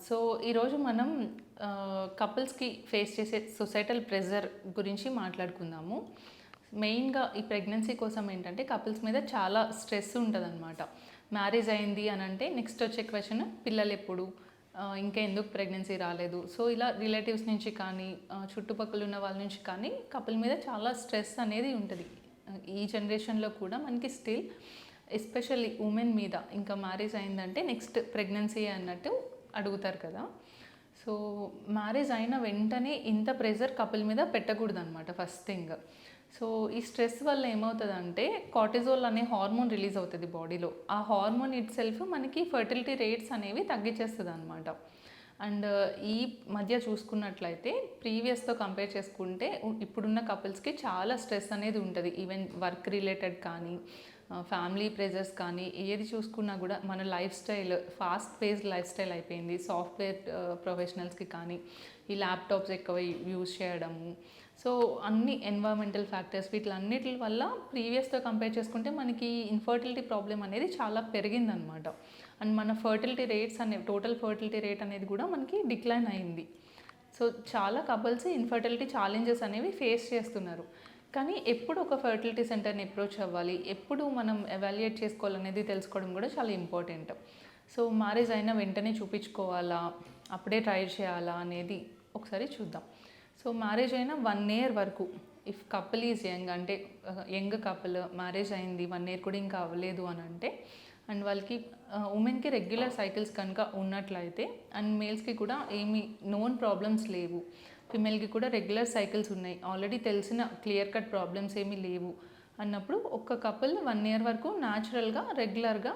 So ఈరోజు మనం కపుల్స్కి face చేసే సొసైటల్ ప్రెజర్ గురించి మాట్లాడుకుందాము. మెయిన్గా ఈ ప్రెగ్నెన్సీ కోసం ఏంటంటే కపుల్స్ మీద చాలా స్ట్రెస్ ఉంటుంది అనమాట. మ్యారేజ్ అయింది అని అంటే నెక్స్ట్ వచ్చే క్వశ్చన్ పిల్లలు ఎప్పుడు, ఇంకా ఎందుకు ప్రెగ్నెన్సీ రాలేదు. సో ఇలా రిలేటివ్స్ నుంచి కానీ చుట్టుపక్కల ఉన్న వాళ్ళ నుంచి కానీ కపుల్ మీద చాలా స్ట్రెస్ అనేది ఉంటుంది. ఈ జనరేషన్లో కూడా మనకి స్టిల్ ఎస్పెషల్లీ ఉమెన్ మీద ఇంకా మ్యారేజ్ అయిందంటే నెక్స్ట్ ప్రెగ్నెన్సీ అన్నట్టు అడుగుతారు కదా. సో మ్యారేజ్ అయిన వెంటనే ఇంత ప్రెజర్ కపుల్ మీద పెట్టకూడదు అనమాట ఫస్ట్ థింగ్. సో ఈ స్ట్రెస్ వల్ల ఏమవుతుందంటే కార్టిజోల్ అనే హార్మోన్ రిలీజ్ అవుతుంది బాడీలో. ఆ హార్మోన్ ఇట్ సెల్ఫ్ మనకి ఫర్టిలిటీ రేట్స్ అనేవి తగ్గించేస్తుంది అనమాట. అండ్ ఈ మధ్య చూసుకున్నట్లయితే ప్రీవియస్తో కంపేర్ చేసుకుంటే ఇప్పుడున్న కపుల్స్కి చాలా స్ట్రెస్ అనేది ఉంటుంది. ఈవెన్ వర్క్ రిలేటెడ్ కానీ ఫ్యామిలీ ప్రెజర్స్ కానీ ఏది చూసుకున్నా కూడా మన life style fast paced life style అయిపోయింది. సాఫ్ట్వేర్ ప్రొఫెషనల్స్కి కానీ ఈ ల్యాప్టాప్స్ ఎక్కువ యూజ్ చేయడము, సో అన్ని ఎన్వైరన్మెంటల్ ఫ్యాక్టర్స్ వీటిలన్నిటి వల్ల ప్రీవియస్తో కంపేర్ చేసుకుంటే మనకి ఇన్ఫర్టిలిటీ ప్రాబ్లం అనేది చాలా పెరిగిందనమాట. అండ్ మన ఫర్టిలిటీ రేట్స్ అనేవి టోటల్ ఫర్టిలిటీ రేట్ అనేది కూడా మనకి డిక్లైన్ అయింది. సో చాలా కపుల్స్ ఇన్ఫర్టిలిటీ ఛాలెంజెస్ అనేవి ఫేస్ చేస్తున్నారు. కానీ ఎప్పుడు ఒక ఫర్టిలిటీ సెంటర్ని అప్రోచ్ అవ్వాలి, ఎప్పుడు మనం ఎవాల్యుయేట్ చేసుకోవాలనేది తెలుసుకోవడం కూడా చాలా ఇంపార్టెంట్. సో మ్యారేజ్ అయిన వెంటనే చూపించుకోవాలా, అప్పుడే ట్రై చేయాలా అనేది ఒకసారి చూద్దాం. సో మ్యారేజ్ అయిన 1 year వరకు ఇఫ్ కపుల్ ఈజ్ యంగ్, అంటే యంగ్ కపుల్ మ్యారేజ్ అయింది 1 year కూడా ఇంకా అవ్వలేదు అని అంటే, అండ్ వాళ్ళకి ఉమెన్కి రెగ్యులర్ సైకిల్స్ కనుక ఉన్నట్లయితే అండ్ మేల్స్కి కూడా ఏమీ నోన్ ప్రాబ్లమ్స్ లేవు, ఫిమేల్కి కూడా రెగ్యులర్ సైకిల్స్ ఉన్నాయి, ఆల్రెడీ తెలిసిన క్లియర్ కట్ ప్రాబ్లమ్స్ ఏమీ లేవు అన్నప్పుడు ఒక కపుల్ 1 year వరకు న్యాచురల్గా రెగ్యులర్గా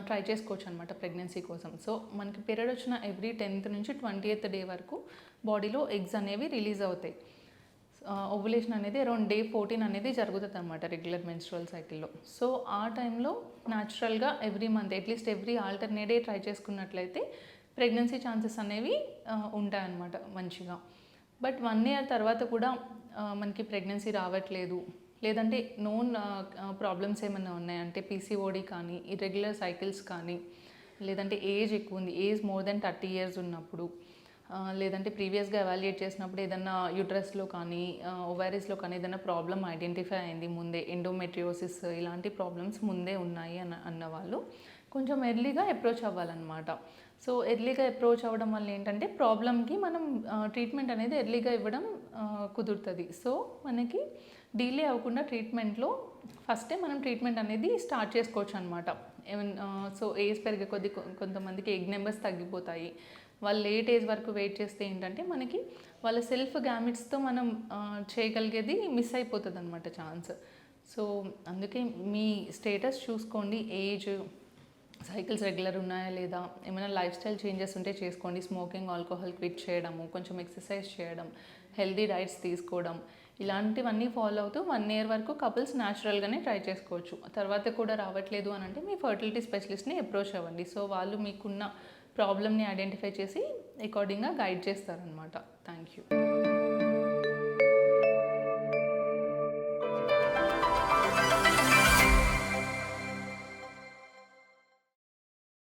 ట్రై చేసుకోవచ్చు అనమాట ప్రెగ్నెన్సీ కోసం. సో మనకి పీరియడ్ వచ్చిన ఎవ్రీ 10th నుంచి 20th డే వరకు బాడీలో ఎగ్స్ అనేవి రిలీజ్ అవుతాయి. ఓవులేషన్ అనేది అరౌండ్ డే 14 అనేది జరుగుతుంది అనమాట రెగ్యులర్ మెన్స్ట్రువల్ సైకిల్లో. సో ఆ టైంలో న్యాచురల్గా every month at least every alternate day try చేసుకున్నట్లయితే ప్రెగ్నెన్సీ ఛాన్సెస్ అనేవి ఉంటాయన్నమాట మంచిగా. బట్ 1 year తర్వాత కూడా మనకి ప్రెగ్నెన్సీ రావట్లేదు, లేదంటే నోన్ ప్రాబ్లమ్స్ ఏమైనా ఉన్నాయంటే పీసీఓడి కానీ ఇర్రెగ్యులర్ సైకిల్స్ కానీ, లేదంటే ఏజ్ ఎక్కువ ఉంది, ఏజ్ మోర్ దెన్ 30 years ఉన్నప్పుడు, లేదంటే ప్రీవియస్గా ఎవాల్యుయేట్ చేసినప్పుడు ఏదైనా యూట్రస్లో కానీ ఓవారీస్లో కానీ ఏదైనా ప్రాబ్లమ్ ఐడెంటిఫై అయింది ముందే, ఎండోమెట్రియోసిస్ ఇలాంటి ప్రాబ్లమ్స్ ముందే ఉన్నాయి అన్నవాళ్ళు కొంచెం ఎర్లీగా అప్రోచ్ అవ్వాలన్నమాట. సో ఎర్లీగా అప్రోచ్ అవ్వడం వల్ల ఏంటంటే ప్రాబ్లమ్కి మనం ట్రీట్మెంట్ అనేది ఎర్లీగా ఇవ్వడం కుదురుతుంది. సో మనకి డిలే అవ్వకుండా ట్రీట్మెంట్లో ఫస్టే మనం ట్రీట్మెంట్ అనేది స్టార్ట్ చేసుకోవచ్చు అనమాట. సో ఏజ్ పెరిగే కొద్దీ కొంతమందికి ఎగ్ నెంబర్స్ తగ్గిపోతాయి. వాళ్ళు లేట్ ఏజ్ వరకు వెయిట్ చేస్తే ఏంటంటే మనకి వాళ్ళ సెల్ఫ్ గ్యామిట్స్తో మనం చేయగలిగేది మిస్ అయిపోతుంది అనమాట ఛాన్స్. సో అందుకే మీ స్టేటస్ చూసుకోండి, ఏజ్, సైకిల్స్ రెగ్యులర్ ఉన్నాయా లేదా, ఏమైనా లైఫ్ స్టైల్ చేంజెస్ ఉంటే చేసుకోండి. స్మోకింగ్, ఆల్కహాల్ క్విట్ చేయడము, కొంచెం ఎక్సర్సైజ్ చేయడం, హెల్దీ డైట్స్ తీసుకోవడం, ఇలాంటివన్నీ ఫాలో అవుతూ 1 year వరకు కపుల్స్ న్యాచురల్గానే ట్రై చేసుకోవచ్చు. తర్వాత కూడా రావట్లేదు అని అంటే మీ ఫర్టిలిటీ స్పెషలిస్ట్ని అప్రోచ్ అవ్వండి. సో వాళ్ళు మీకున్న ప్రాబ్లమ్ని ఐడెంటిఫై చేసి అకార్డింగ్గా గైడ్ చేస్తారనమాట. Thank you.